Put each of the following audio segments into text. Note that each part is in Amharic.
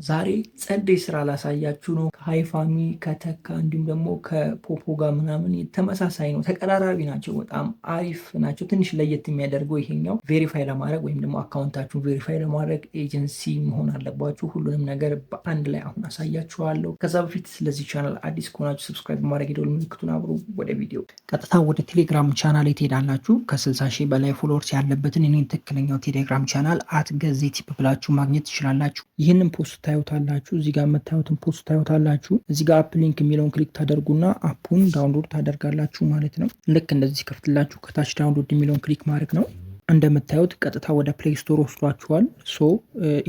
ዛሬ ጸዴ ስራ ላሳያችሁ ነው። ከሃይፋሚ ከተካ እንዲሁም ደግሞ ከፖፖ ጋር ምናምን ተመሳሳይ ነው፣ ተቀራራቢ ናቸው፣ በጣም አሪፍ ናቸው። ትንሽ ለየት የሚያደርገው ይሄኛው ቬሪፋይ ለማድረግ ወይም ደግሞ አካውንታችሁን ቬሪፋይ ለማድረግ ኤጀንሲ መሆን አለባችሁ። ሁሉንም ነገር በአንድ ላይ አሁን አሳያችኋለሁ። ከዛ በፊት ስለዚህ ቻናል አዲስ ከሆናችሁ ሰብስክራይብ ማድረግ የደወል ምልክቱን አብሮ ወደ ቪዲዮ ቀጥታ ወደ ቴሌግራም ቻናል ትሄዳላችሁ። ከ60 ሺህ በላይ ፎሎወርስ ያለበትን እኔን ትክክለኛው ቴሌግራም ቻናል @ገዜቲፕ ብላችሁ ማግኘት ትችላላችሁ። ይህንን ፖስት ታዩታላችሁ። እዚህ ጋር የምታዩትን ፖስት ታዩታላችሁ። እዚህ ጋር አፕ ሊንክ የሚለውን ክሊክ ታደርጉና አፑን ዳውንሎድ ታደርጋላችሁ ማለት ነው። ልክ እንደዚህ ከፍትላችሁ ከታች ዳውንሎድ የሚለውን ክሊክ ማድረግ ነው። እንደምታዩት ቀጥታ ወደ ፕሌይ ስቶር ወስዷችኋል።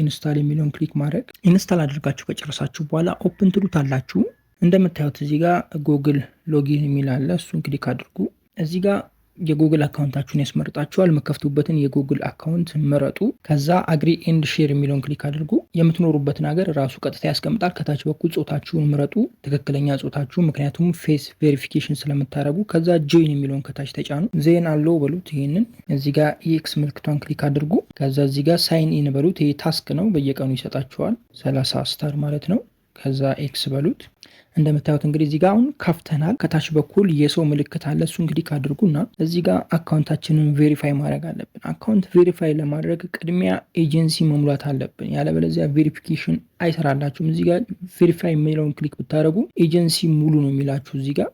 ኢንስታል የሚለውን ክሊክ ማድረግ፣ ኢንስታል አድርጋችሁ ከጨረሳችሁ በኋላ ኦፕን ትሉታላችሁ። እንደምታዩት እዚህ ጋር ጉግል ሎጊን የሚል አለ። እሱን ክሊክ አድርጉ። እዚህ ጋር የጉግል አካውንታችሁን ያስመርጣችኋል። የምከፍቱበትን የጉግል አካውንት ምረጡ። ከዛ አግሪ ኤንድ ሼር የሚለውን ክሊክ አድርጉ። የምትኖሩበትን ሀገር ራሱ ቀጥታ ያስቀምጣል። ከታች በኩል ጾታችሁን ምረጡ፣ ትክክለኛ ጾታችሁ፣ ምክንያቱም ፌስ ቬሪፊኬሽን ስለምታደርጉ። ከዛ ጆይን የሚለውን ከታች ተጫኑ። ዜን አለው በሉት። ይህንን እዚህ ጋር ኢኤክስ ምልክቷን ክሊክ አድርጉ። ከዛ እዚህ ጋር ሳይን ኢን በሉት። ይህ ታስክ ነው፣ በየቀኑ ይሰጣችኋል 30 ስታር ማለት ነው። ከዛ ኤክስ በሉት። እንደምታዩት እንግዲህ እዚህ ጋር አሁን ከፍተናል። ከታች በኩል የሰው ምልክት አለ። እሱን ክሊክ አድርጉና እዚህ ጋር አካውንታችንን ቬሪፋይ ማድረግ አለብን። አካውንት ቬሪፋይ ለማድረግ ቅድሚያ ኤጀንሲ መሙላት አለብን፣ ያለበለዚያ ቬሪፊኬሽን አይሰራላችሁም። እዚህ ጋር ቬሪፋይ የሚለውን ክሊክ ብታደርጉ ኤጀንሲ ሙሉ ነው የሚላችሁ እዚህ ጋር።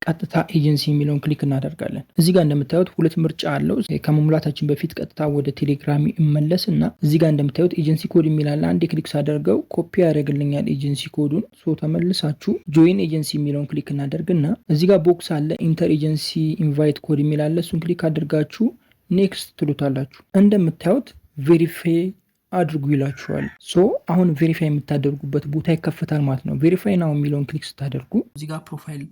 ቀጥታ ኤጀንሲ የሚለውን ክሊክ እናደርጋለን። እዚህ ጋር እንደምታዩት ሁለት ምርጫ አለው። ከመሙላታችን በፊት ቀጥታ ወደ ቴሌግራም ይመለስ እና እዚህ ጋር እንደምታዩት ኤጀንሲ ኮድ የሚላለ አንድ ክሊክ ሳደርገው ኮፒ ያደርግልኛል ኤጀንሲ ኮዱን። ተመልሳችሁ ጆይን ኤጀንሲ የሚለውን ክሊክ እናደርግና እዚህ ጋር ቦክስ አለ፣ ኢንተር ኤጀንሲ ኢንቫይት ኮድ የሚላለ እሱን ክሊክ አድርጋችሁ ኔክስት ትሉታላችሁ። እንደምታዩት ቬሪፋይ አድርጉ ይላችኋል። አሁን ቬሪፋይ የምታደርጉበት ቦታ ይከፈታል ማለት ነው። ቬሪፋይ ናው የሚለውን ክሊክ ስታደርጉ እዚህ ጋር ፕሮፋይል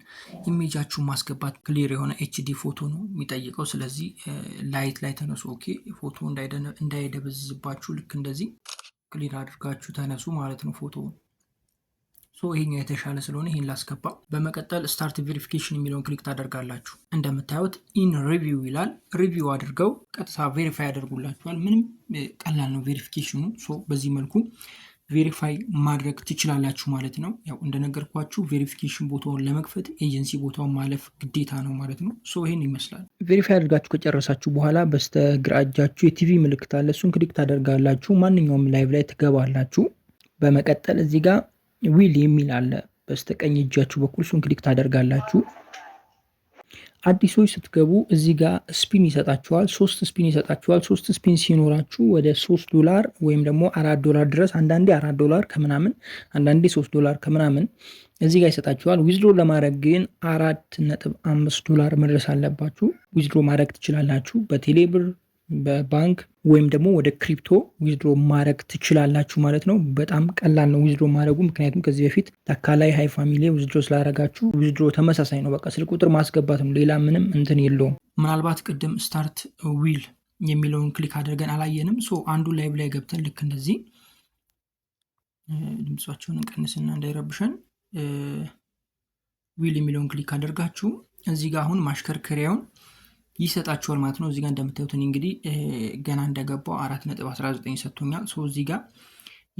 ኢሜጃችሁን ማስገባት ክሊር የሆነ ኤችዲ ፎቶ ነው የሚጠይቀው። ስለዚህ ላይት ላይ ተነሱ። ኦኬ፣ ፎቶ እንዳይደበዝዝባችሁ ልክ እንደዚህ ክሊር አድርጋችሁ ተነሱ ማለት ነው ፎቶ። ይሄኛው የተሻለ ስለሆነ ይሄን ላስገባ። በመቀጠል ስታርት ቬሪፊኬሽን የሚለውን ክሊክ ታደርጋላችሁ። እንደምታዩት ኢን ሪቪው ይላል። ሪቪው አድርገው ቀጥታ ቬሪፋይ ያደርጉላችኋል። ምንም ቀላል ነው ቬሪፊኬሽኑ። በዚህ መልኩ ቬሪፋይ ማድረግ ትችላላችሁ ማለት ነው። ያው እንደነገርኳችሁ ቬሪፊኬሽን ቦታውን ለመክፈት ኤጀንሲ ቦታውን ማለፍ ግዴታ ነው ማለት ነው። ይሄን ይመስላል። ቬሪፋይ አድርጋችሁ ከጨረሳችሁ በኋላ በስተግራ እጃችሁ የቲቪ ምልክት አለ። እሱን ክሊክ ታደርጋላችሁ። ማንኛውም ላይቭ ላይ ትገባላችሁ። በመቀጠል እዚህ ጋር ዊል የሚል አለ በስተቀኝ እጃችሁ በኩል። እሱን ክሊክ ታደርጋላችሁ። አዲሶች ስትገቡ እዚህ ጋር ስፒን ይሰጣችኋል። 3 ስፒን ይሰጣችኋል። 3 ስፒን ሲኖራችሁ ወደ $3 ወይም ደግሞ $4 ድረስ፣ አንዳንዴ $4 ከምናምን፣ አንዳንዴ $3 ከምናምን እዚህ ጋር ይሰጣችኋል። ዊዝድሮ ለማድረግ ግን $4.5 መድረስ አለባችሁ። ዊዝድሮ ማድረግ ትችላላችሁ በቴሌብር፣ በባንክ ወይም ደግሞ ወደ ክሪፕቶ ዊዝድሮ ማድረግ ትችላላችሁ ማለት ነው። በጣም ቀላል ነው ዊዝድሮ ማድረጉ፣ ምክንያቱም ከዚህ በፊት ተካላይ ሃይ ፋሚሊ ዊዝድሮ ስላደረጋችሁ ዊዝድሮ ተመሳሳይ ነው። በቃ ስልክ ቁጥር ማስገባት ነው፣ ሌላ ምንም እንትን የለውም። ምናልባት ቅድም ስታርት ዊል የሚለውን ክሊክ አድርገን አላየንም። አንዱ ላይቭ ላይ ገብተን ልክ እንደዚህ ድምጻቸውን እንቀንስና እንዳይረብሸን ዊል የሚለውን ክሊክ አድርጋችሁ እዚህ ጋር አሁን ማሽከርከሪያውን ይሰጣችኋል ማለት ነው። እዚህ ጋር እንደምታዩት እንግዲህ ገና እንደገባው 4.19 ሰጥቶኛል። እዚህ ጋር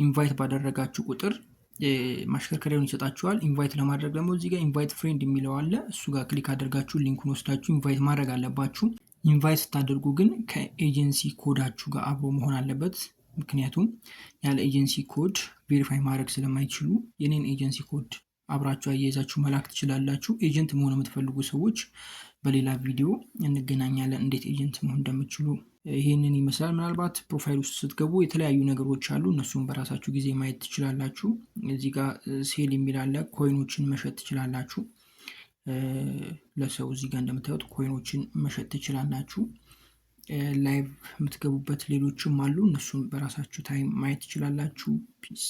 ኢንቫይት ባደረጋችሁ ቁጥር ማሽከርከሪያውን ይሰጣችኋል። ኢንቫይት ለማድረግ ደግሞ እዚህ ጋር ኢንቫይት ፍሬንድ የሚለው አለ። እሱ ጋር ክሊክ አድርጋችሁ ሊንኩን ወስዳችሁ ኢንቫይት ማድረግ አለባችሁ። ኢንቫይት ስታደርጉ ግን ከኤጀንሲ ኮዳችሁ ጋር አብሮ መሆን አለበት። ምክንያቱም ያለ ኤጀንሲ ኮድ ቬሪፋይ ማድረግ ስለማይችሉ የኔን ኤጀንሲ ኮድ አብራችሁ አያይዛችሁ መላክ ትችላላችሁ። ኤጀንት መሆን የምትፈልጉ ሰዎች በሌላ ቪዲዮ እንገናኛለን፣ እንዴት ኤጀንት መሆን እንደምትችሉ። ይህንን ይመስላል። ምናልባት ፕሮፋይል ውስጥ ስትገቡ የተለያዩ ነገሮች አሉ፣ እነሱም በራሳችሁ ጊዜ ማየት ትችላላችሁ። እዚህ ጋር ሴል የሚል አለ። ኮይኖችን መሸጥ ትችላላችሁ ለሰው። እዚህ ጋር እንደምታዩት ኮይኖችን መሸጥ ትችላላችሁ። ላይቭ የምትገቡበት ሌሎችም አሉ፣ እነሱም በራሳችሁ ታይም ማየት ትችላላችሁ። ፒስ